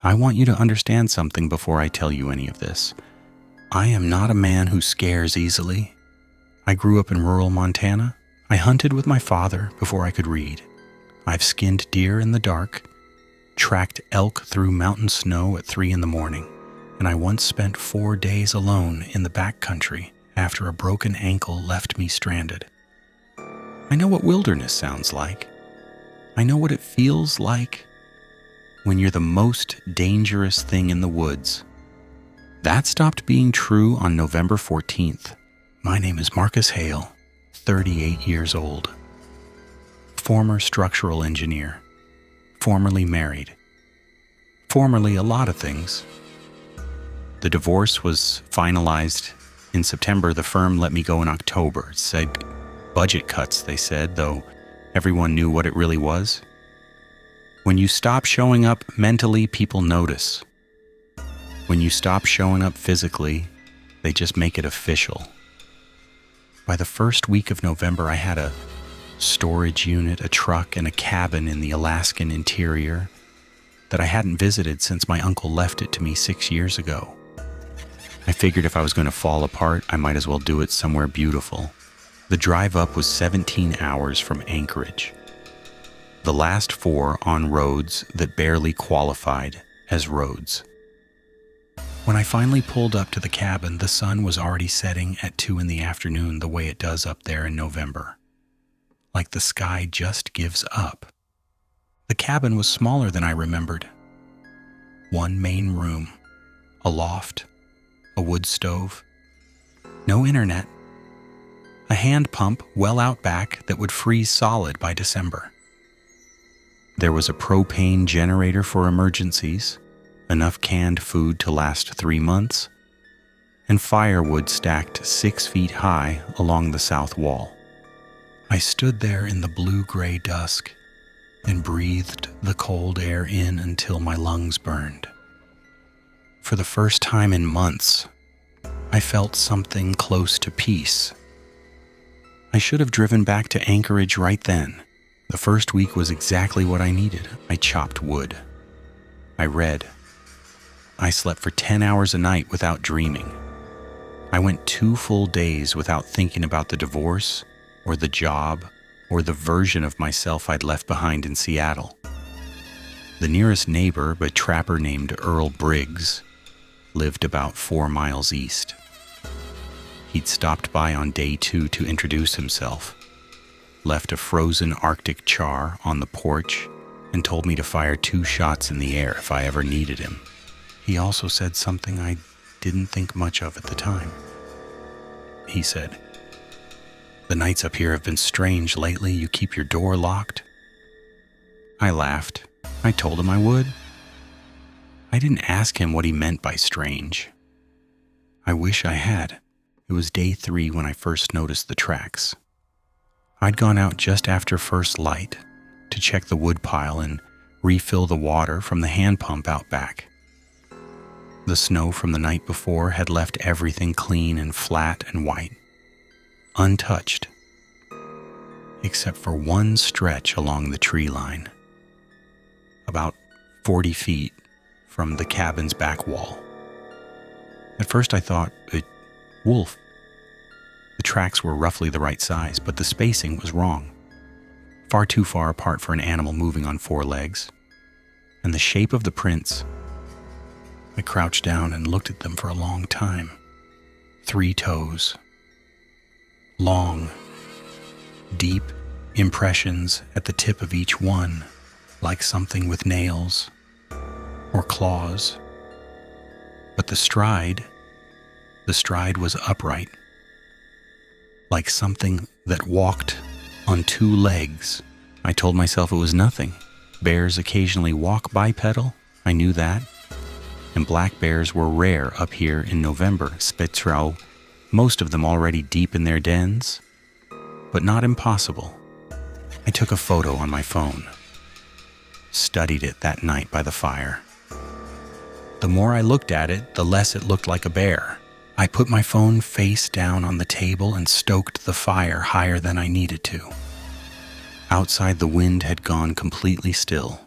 I want you to understand something before I tell you any of this. I am not a man who scares easily. I grew up in rural Montana. I hunted with my father before I could read. I've skinned deer in the dark, tracked elk through mountain snow at 3 in the morning, and I once spent 4 days alone in the backcountry after a broken ankle left me stranded. I know what wilderness sounds like. I know what it feels like when you're the most dangerous thing in the woods. That stopped being true on November 14th. My name is Marcus Hale, 38 years old. Former structural engineer. Formerly married. Formerly a lot of things. The divorce was finalized in September. The firm let me go in October. It said budget cuts, they said, though everyone knew what it really was. When you stop showing up mentally, people notice. When you stop showing up physically, they just make it official. By the first week of November, I had a storage unit, a truck, and a cabin in the Alaskan interior that I hadn't visited since my uncle left it to me 6 years ago. I figured if I was going to fall apart, I might as well do it somewhere beautiful. The drive up was 17 hours from Anchorage. The last 4 on roads that barely qualified as roads. When I finally pulled up to the cabin, the sun was already setting at 2 in the afternoon the way it does up there in November. Like the sky just gives up. The cabin was smaller than I remembered. 1 main room, a loft, a wood stove, no internet, a hand pump well out back that would freeze solid by December. There was a propane generator for emergencies, enough canned food to last 3 months, and firewood stacked 6 feet high along the south wall. I stood there in the blue-gray dusk and breathed the cold air in until my lungs burned. For the first time in months, I felt something close to peace. I should have driven back to Anchorage right then. The first week was exactly what I needed. I chopped wood. I read. I slept for 10 hours a night without dreaming. I went 2 full days without thinking about the divorce or the job or the version of myself I'd left behind in Seattle. The nearest neighbor, a trapper named Earl Briggs, lived about 4 miles east. He'd stopped by on day 2 to introduce himself, left a frozen Arctic char on the porch, and told me to fire 2 shots in the air if I ever needed him. He also said something I didn't think much of at the time. He said, "The nights up here have been strange lately. You keep your door locked." I laughed. I told him I would. I didn't ask him what he meant by strange. I wish I had. It was day 3 when I first noticed the tracks. I'd gone out just after first light to check the wood pile and refill the water from the hand pump out back. The snow from the night before had left everything clean and flat and white, untouched, except for one stretch along the tree line, about 40 feet from the cabin's back wall. At first I thought, a wolf. The tracks were roughly the right size, but the spacing was wrong. Far too far apart for an animal moving on 4 legs. And the shape of the prints. I crouched down and looked at them for a long time. 3 toes. Long, deep impressions at the tip of each one, like something with nails or claws. But the stride was upright, like something that walked on 2 legs. I told myself it was nothing. Bears occasionally walk bipedal, I knew that. And black bears were rare up here in November. Spitzrow, most of them already deep in their dens, but not impossible. I took a photo on my phone, studied it that night by the fire. The more I looked at it, the less it looked like a bear. I put my phone face down on the table and stoked the fire higher than I needed to. Outside, the wind had gone completely still.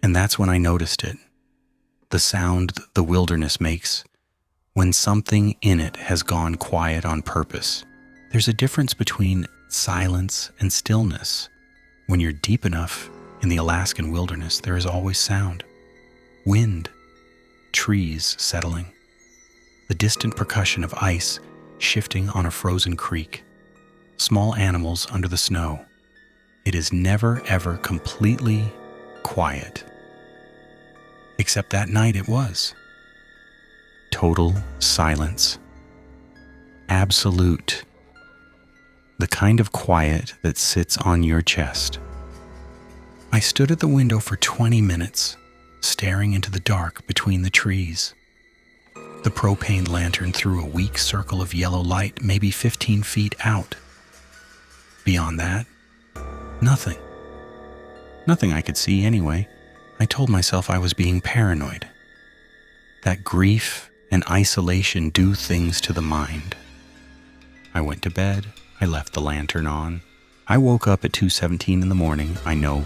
And that's when I noticed it. the sound the wilderness makes when something in it has gone quiet on purpose. There's a difference between silence and stillness. When you're deep enough in the Alaskan wilderness, there is always sound. Wind, trees settling, the distant percussion of ice shifting on a frozen creek, small animals under the snow. It is never ever completely quiet. Except that night it was. Total silence. Absolute. The kind of quiet that sits on your chest. I stood at the window for 20 minutes, staring into the dark between the trees. The propane lantern threw a weak circle of yellow light, maybe 15 feet out. Beyond that, nothing. Nothing I could see anyway. I told myself I was being paranoid. That grief and isolation do things to the mind. I went to bed. I left the lantern on. I woke up at 2:17 in the morning. I know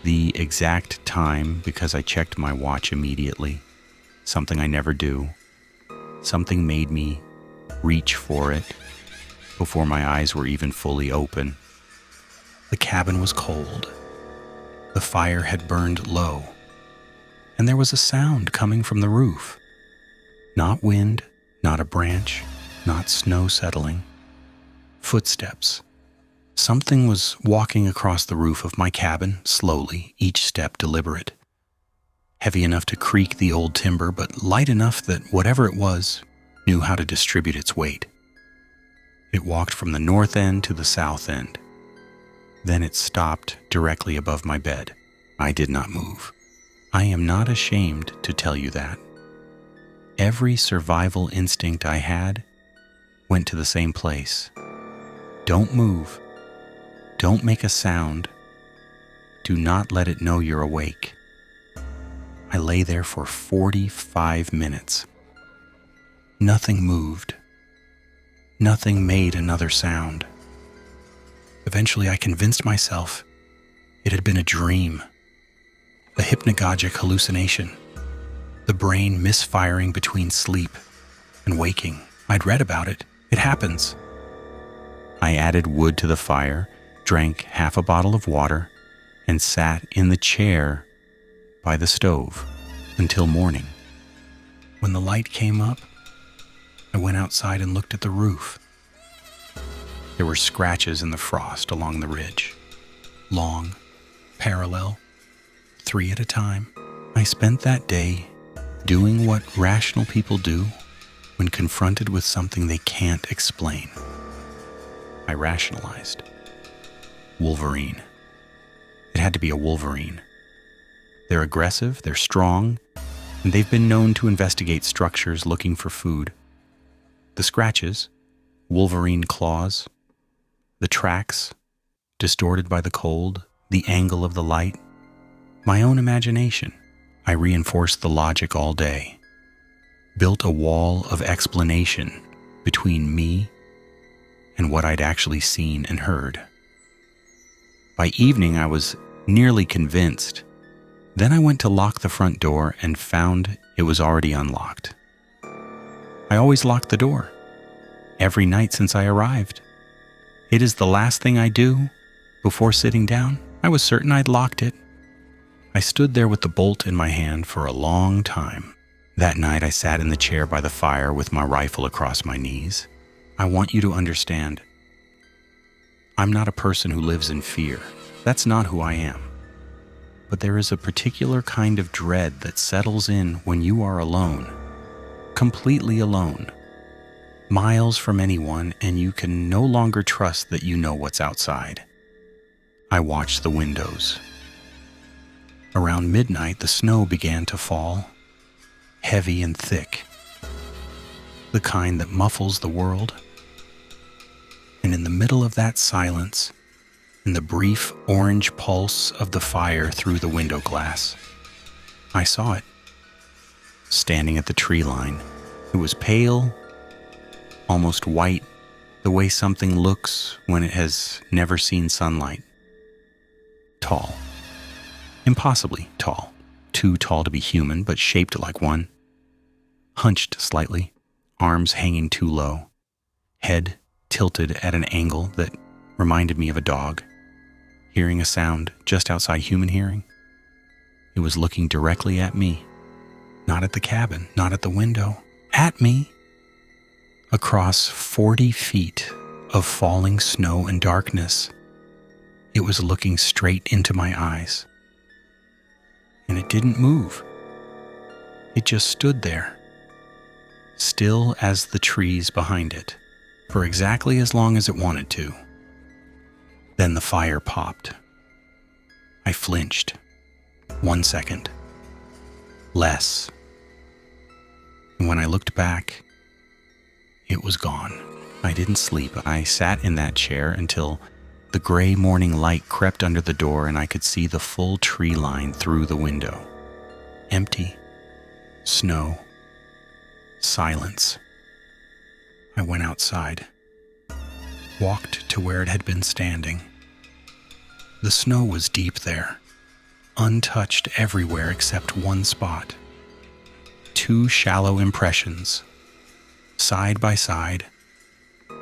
the exact time because I checked my watch immediately. Something I never do. Something made me reach for it before my eyes were even fully open. The cabin was cold. The fire had burned low, and there was a sound coming from the roof. Not wind, not a branch, not snow settling. Footsteps. Something was walking across the roof of my cabin, slowly, each step deliberate. Heavy enough to creak the old timber, but light enough that whatever it was knew how to distribute its weight. It walked from the north end to the south end. Then it stopped directly above my bed. I did not move. I am not ashamed to tell you that. Every survival instinct I had went to the same place. Don't move. Don't make a sound. Do not let it know you're awake. I lay there for 45 minutes. Nothing moved. Nothing made another sound. Eventually, I convinced myself it had been a dream, a hypnagogic hallucination, the brain misfiring between sleep and waking. I'd read about it. It happens. I added wood to the fire, drank half a bottle of water, and sat in the chair by the stove until morning. When the light came up, I went outside and looked at the roof. There were scratches in the frost along the ridge. Long, parallel, 3 at a time. I spent that day doing what rational people do when confronted with something they can't explain. I rationalized. Wolverine. It had to be a wolverine. They're aggressive, they're strong, and they've been known to investigate structures looking for food. The scratches, wolverine claws, the tracks, distorted by the cold, the angle of the light. My own imagination. I reinforced the logic all day. Built a wall of explanation between me and what I'd actually seen and heard. By evening, I was nearly convinced. Then I went to lock the front door and found it was already unlocked. I always locked the door, every night since I arrived. It is the last thing I do before sitting down. I was certain I'd locked it. I stood there with the bolt in my hand for a long time. That night I sat in the chair by the fire with my rifle across my knees. I want you to understand, I'm not a person who lives in fear. That's not who I am. But there is a particular kind of dread that settles in when you are alone, completely alone, miles from anyone, and you can no longer trust that you know what's outside. I watched the windows. Around midnight, the snow began to fall, heavy and thick, the kind that muffles the world. And in the middle of that silence, in the brief orange pulse of the fire through the window glass, I saw it, standing at the tree line. It was pale, almost white, the way something looks when it has never seen sunlight. Tall, impossibly tall, too tall to be human, but shaped like one, hunched slightly, arms hanging too low, head tilted at an angle that reminded me of a dog, hearing a sound just outside human hearing. It was looking directly at me, not at the cabin, not at the window, at me. Across 40 feet of falling snow and darkness, it was looking straight into my eyes. And it didn't move. It just stood there, still as the trees behind it, for exactly as long as it wanted to. Then the fire popped. I flinched. 1 second. Less. And when I looked back, it was gone. I didn't sleep. I sat in that chair until the gray morning light crept under the door and I could see the full tree line through the window. Empty. Snow. Silence. I went outside. Walked to where it had been standing. The snow was deep there, untouched everywhere except one spot. 2 shallow impressions, side by side,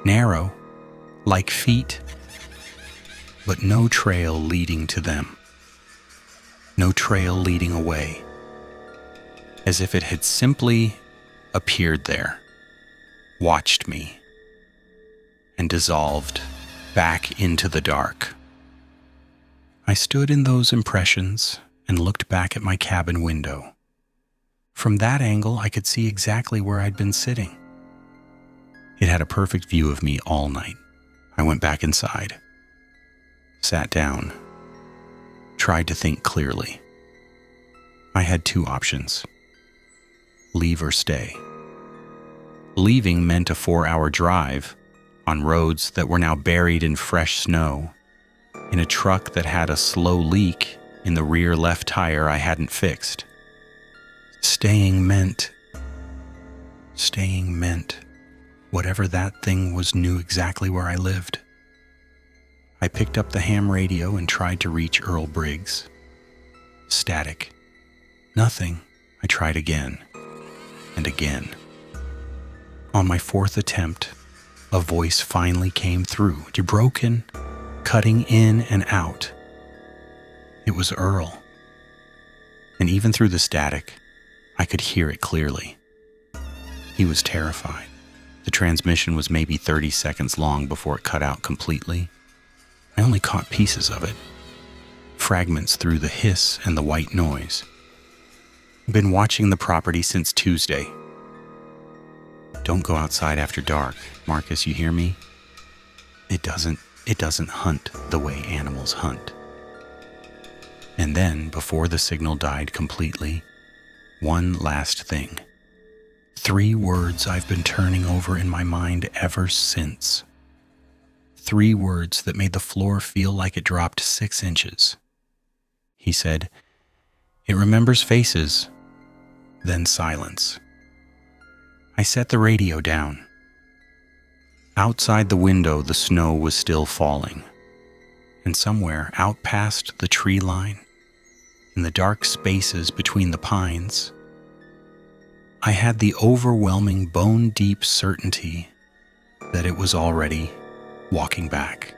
narrow, like feet, but no trail leading to them. No trail leading away, as if it had simply appeared there, watched me, and dissolved back into the dark. I stood in those impressions and looked back at my cabin window. From that angle, I could see exactly where I'd been sitting. It had a perfect view of me all night. I went back inside, sat down, tried to think clearly. I had 2 options: leave or stay. Leaving meant a 4-hour drive on roads that were now buried in fresh snow, in a truck that had a slow leak in the rear left tire I hadn't fixed. Staying meant whatever that thing was knew exactly where I lived. I picked up the ham radio and tried to reach Earl Briggs. Static. Nothing. I tried again and again. On my 4th attempt, a voice finally came through, broken, cutting in and out. It was Earl. And even through the static, I could hear it clearly. He was terrified. The transmission was maybe 30 seconds long before it cut out completely. I only caught pieces of it, fragments through the hiss and the white noise. I've been watching the property since Tuesday. Don't go outside after dark, Marcus, you hear me? It doesn't hunt the way animals hunt. And then, before the signal died completely, one last thing. 3 words I've been turning over in my mind ever since. 3 words that made the floor feel like it dropped 6 inches. He said, "It remembers faces." Then silence. I set the radio down. Outside the window, the snow was still falling. And somewhere out past the tree line, in the dark spaces between the pines, I had the overwhelming bone-deep certainty that it was already walking back.